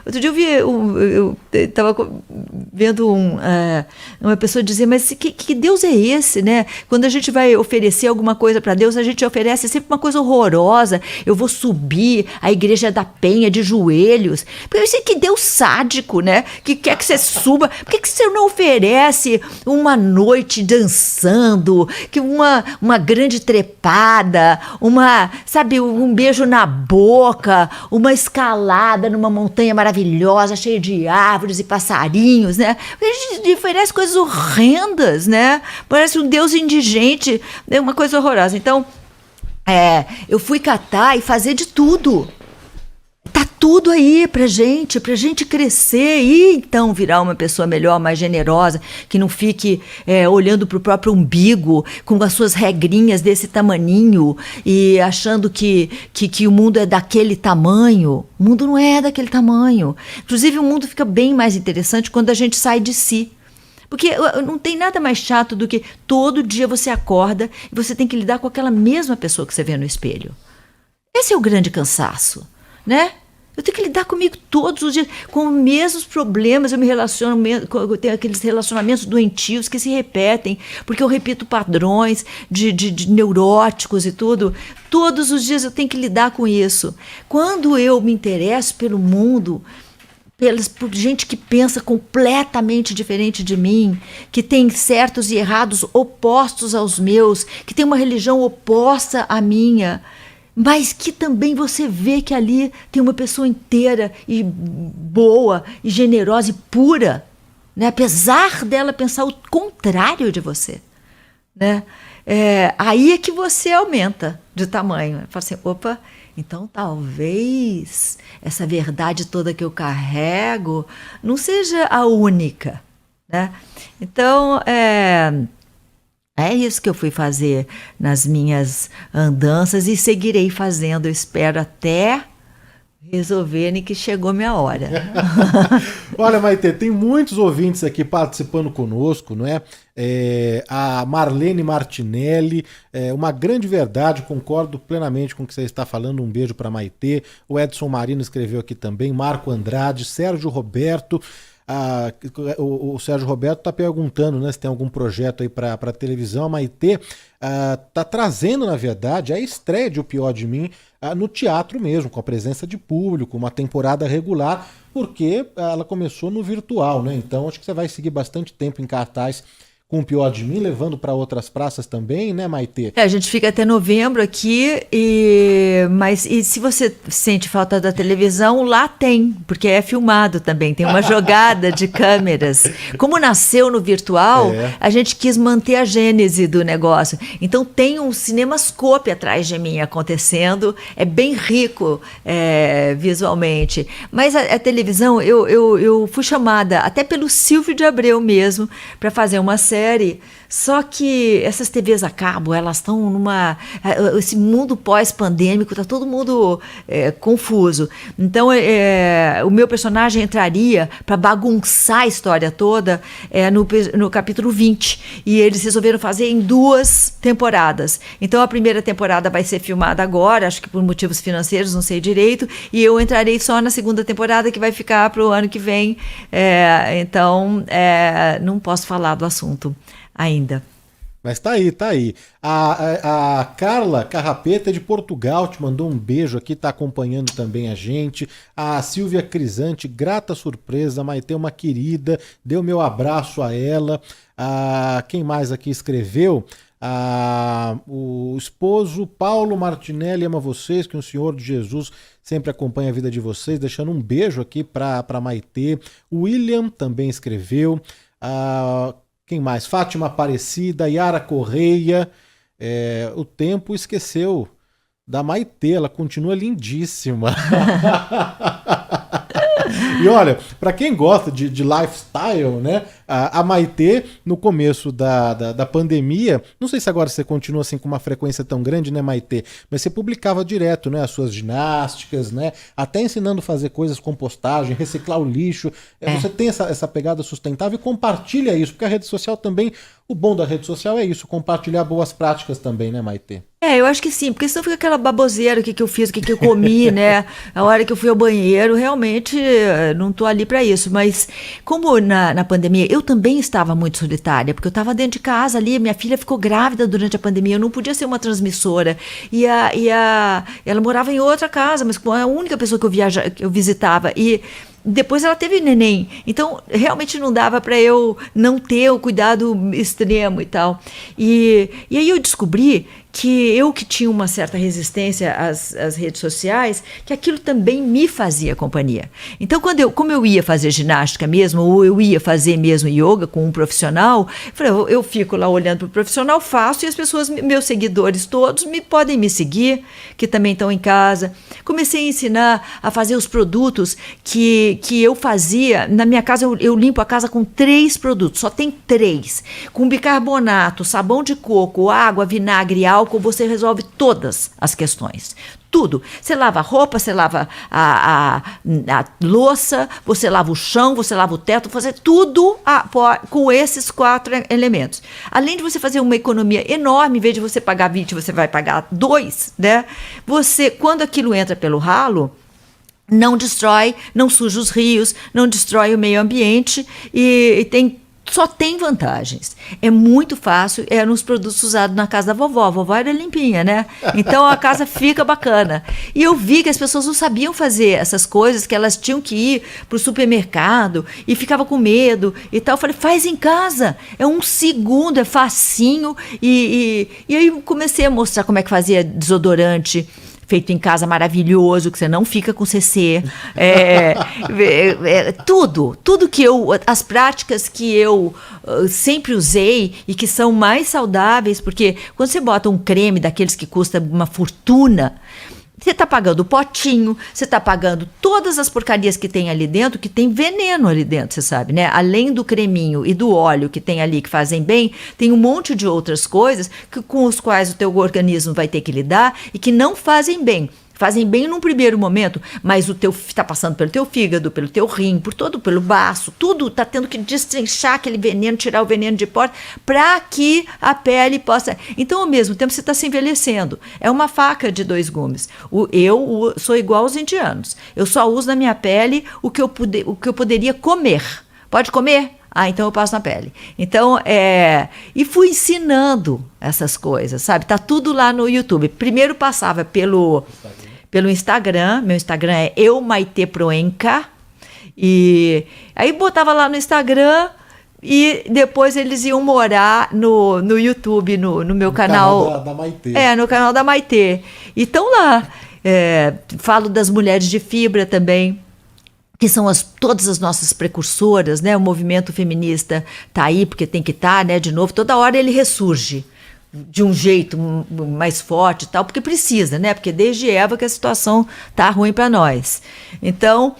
Outro dia eu estava vendo uma pessoa dizer, mas que Deus é esse, né? Quando a gente vai oferecer alguma coisa para Deus, a gente oferece sempre uma coisa horrorosa. Eu vou subir a igreja da Penha de joelhos. Porque eu sei que Deus sádico, né? Que quer que você suba. Por que você não oferece uma noite dançando, que uma grande trepada, um beijo na boca, uma escalada numa montanha maravilhosa, cheia de árvores e passarinhos, né? A gente oferece coisas horrendas, né? Parece um Deus indigente, é uma coisa horrorosa. Então, eu fui catar e fazer de tudo. Tá tudo aí pra gente crescer e então virar uma pessoa melhor, mais generosa, que não fique olhando pro próprio umbigo, com as suas regrinhas desse tamaninho e achando que o mundo é daquele tamanho. O mundo não é daquele tamanho. Inclusive, o mundo fica bem mais interessante quando a gente sai de si. Porque não tem nada mais chato do que todo dia você acorda e você tem que lidar com aquela mesma pessoa que você vê no espelho. Esse é o grande cansaço. Né? Eu tenho que lidar comigo todos os dias, com os mesmos problemas, eu tenho aqueles relacionamentos doentios que se repetem, porque eu repito padrões de neuróticos e tudo. Todos os dias eu tenho que lidar com isso. Quando eu me interesso pelo mundo, por gente que pensa completamente diferente de mim, que tem certos e errados opostos aos meus, que tem uma religião oposta à minha, mas que também você vê que ali tem uma pessoa inteira e boa e generosa e pura, né? Apesar dela pensar o contrário de você, né? aí é que você aumenta de tamanho. Fala assim, opa, então talvez essa verdade toda que eu carrego não seja a única, né? Então, é isso que eu fui fazer nas minhas andanças e seguirei fazendo, eu espero, até resolverem que chegou minha hora. Olha, Maitê, tem muitos ouvintes aqui participando conosco, não é? A Marlene Martinelli, uma grande verdade, concordo plenamente com o que você está falando, um beijo para Maitê. O Edson Marino escreveu aqui também, Marco Andrade, Sérgio Roberto. O Sérgio Roberto está perguntando, né, se tem algum projeto aí para televisão. A Maitê está trazendo, na verdade, a estreia de O Pior de Mim no teatro mesmo, com a presença de público, uma temporada regular, porque ela começou no virtual, né? Então acho que você vai seguir bastante tempo em cartaz com O Pior de Mim, levando para outras praças também, né, Maitê? A gente fica até novembro aqui, mas se você sente falta da televisão, lá tem, porque é filmado também, tem uma jogada de câmeras. Como nasceu no virtual, a gente quis manter a gênese do negócio. Então tem um cinemascope atrás de mim acontecendo, é bem rico visualmente. Mas a televisão, eu fui chamada até pelo Silvio de Abreu mesmo, para fazer uma série. Só que essas TVs a cabo, elas estão esse mundo pós-pandêmico, está todo mundo confuso. Então, o meu personagem entraria para bagunçar a história toda no capítulo 20. E eles resolveram fazer em 2 temporadas. Então, a primeira temporada vai ser filmada agora, acho que por motivos financeiros, não sei direito, e eu entrarei só na segunda temporada, que vai ficar para o ano que vem. Então, não posso falar do assunto ainda. Mas tá aí, tá aí. A Carla Carrapeta de Portugal te mandou um beijo aqui, tá acompanhando também a gente. A Silvia Crisante, grata surpresa, Maitê, uma querida, deu meu abraço a ela. Quem mais aqui escreveu? O esposo Paulo Martinelli ama vocês, que o Senhor de Jesus sempre acompanha a vida de vocês, deixando um beijo aqui para Maitê. O William também escreveu. Quem mais? Fátima Aparecida, Yara Correia. O tempo esqueceu da Maitê, ela continua lindíssima. E olha, para quem gosta de lifestyle, né? A Maitê, no começo da pandemia, não sei se agora você continua assim com uma frequência tão grande, né, Maitê? Mas você publicava direto, né, as suas ginásticas, né? Até ensinando a fazer coisas, compostagem, reciclar o lixo. Você tem essa pegada sustentável e compartilha isso, porque a rede social também, o bom da rede social é isso, compartilhar boas práticas também, né, Maitê? Eu acho que sim, porque senão fica aquela baboseira, o que eu fiz, o que eu comi, né? A hora que eu fui ao banheiro, realmente não estou ali para isso. Mas como na pandemia, eu também estava muito solitária, porque eu estava dentro de casa ali, minha filha ficou grávida durante a pandemia, eu não podia ser uma transmissora. Ela morava em outra casa, mas com a única pessoa que eu visitava. E depois ela teve neném, então realmente não dava para eu não ter o cuidado extremo e tal. E aí eu descobri que eu que tinha uma certa resistência às redes sociais, que aquilo também me fazia companhia. Então, como eu ia fazer ginástica mesmo, ou eu ia fazer mesmo yoga com um profissional, eu fico lá olhando para o profissional, faço, e as pessoas, meus seguidores todos, podem me seguir, que também estão em casa. Comecei a ensinar a fazer os produtos que eu fazia. Na minha casa, eu limpo a casa com 3 produtos, só tem 3. Com bicarbonato, sabão de coco, água, vinagre, álcool, você resolve todas as questões. Tudo. Você lava a roupa, você lava a louça, você lava o chão, você lava o teto, fazer tudo com esses 4 elementos. Além de você fazer uma economia enorme, em vez de você pagar 20, você vai pagar 2, né? Quando aquilo entra pelo ralo, não destrói, não suja os rios, não destrói o meio ambiente e só tem vantagens. É muito fácil, nos produtos usados na casa da vovó. A vovó era limpinha, né? Então a casa fica bacana. E eu vi que as pessoas não sabiam fazer essas coisas, que elas tinham que ir para o supermercado e ficava com medo e tal. Eu falei, faz em casa. É 1 segundo, é facinho. E aí comecei a mostrar como é que fazia desodorante. feito em casa maravilhoso, que você não fica com CC. Tudo que as práticas que eu sempre usei e que são mais saudáveis, porque quando você bota um creme daqueles que custa uma fortuna, você está pagando o potinho, você está pagando todas as porcarias que tem ali dentro, que tem veneno ali dentro, você sabe, né? Além do creminho e do óleo que tem ali que fazem bem, tem um monte de outras coisas com os quais o teu organismo vai ter que lidar e que não fazem bem. Fazem bem num primeiro momento, mas o teu está passando pelo teu fígado, pelo teu rim, pelo baço, tudo está tendo que destrinchar aquele veneno, tirar o veneno de porta, para que a pele possa... Então, ao mesmo tempo, você está se envelhecendo. É uma faca de 2 gumes. Eu sou igual aos indianos. Eu só uso na minha pele o que eu poderia comer. Pode comer? Então eu passo na pele. Então, e fui ensinando essas coisas, sabe? Tá tudo lá no YouTube. Primeiro passava pelo Instagram. Meu Instagram é eumaiteproenca. E aí botava lá no Instagram e depois eles iam morar no YouTube, no meu canal. Da Maitê. No canal da Maitê. E estão lá. Falo das mulheres de fibra também, que são todas as nossas precursoras, né? O movimento feminista está aí porque tem que estar, né? De novo, toda hora ele ressurge de um jeito mais forte e tal, porque precisa, né? Porque desde Eva que a situação tá ruim para nós. Então,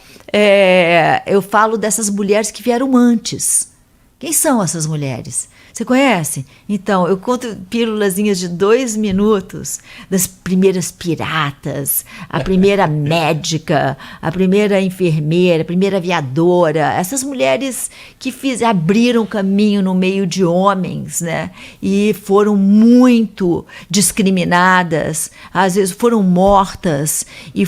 eu falo dessas mulheres que vieram antes. Quem são essas mulheres? Você conhece? Então, eu conto pílulazinhas de 2 minutos das primeiras piratas, a primeira médica, a primeira enfermeira, a primeira aviadora, essas mulheres que abriram caminho no meio de homens, né? E foram muito discriminadas, às vezes foram mortas e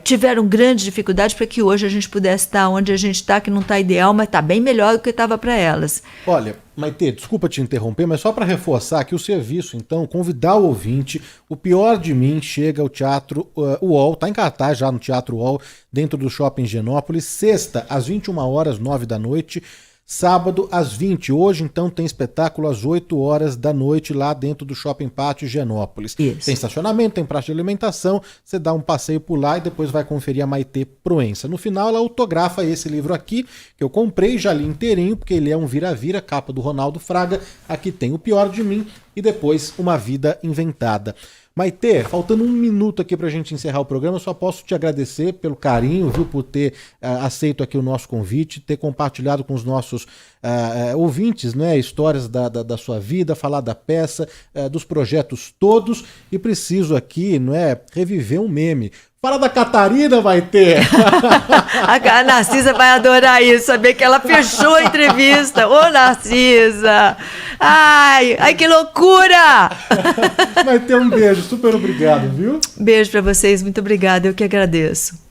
tiveram grandes dificuldades para que hoje a gente pudesse estar onde a gente está, que não está ideal, mas está bem melhor do que estava para elas. Olha, Maitê, desculpa te interromper, mas só para reforçar aqui o serviço, então, convidar o ouvinte, O Pior de Mim chega ao Teatro UOL, está em cartaz já no Teatro UOL, dentro do Shopping Higienópolis, sexta, às 21h, 9 da noite, sábado, às 20. Hoje, então, tem espetáculo às 8 horas da noite lá dentro do Shopping Pátio Higienópolis. Isso. Tem estacionamento, tem praça de alimentação, você dá um passeio por lá e depois vai conferir a Maitê Proença. No final, ela autografa esse livro aqui, que eu comprei, já li inteirinho, porque ele é um vira-vira, capa do Ronaldo Fraga. Aqui tem O Pior de Mim e depois Uma Vida Inventada. Maitê, faltando 1 minuto aqui pra gente encerrar o programa, eu só posso te agradecer pelo carinho, viu, por ter aceito aqui o nosso convite, ter compartilhado com os nossos ouvintes, né, histórias da sua vida, falar da peça, dos projetos todos, e preciso aqui, não é, reviver um meme. Fala da Catarina, Maitê! A Narcisa vai adorar isso, saber que ela fechou a entrevista. Ô, Narcisa! Ai, que loucura! Maitê, um beijo, super obrigado, viu? Beijo pra vocês, muito obrigada, eu que agradeço.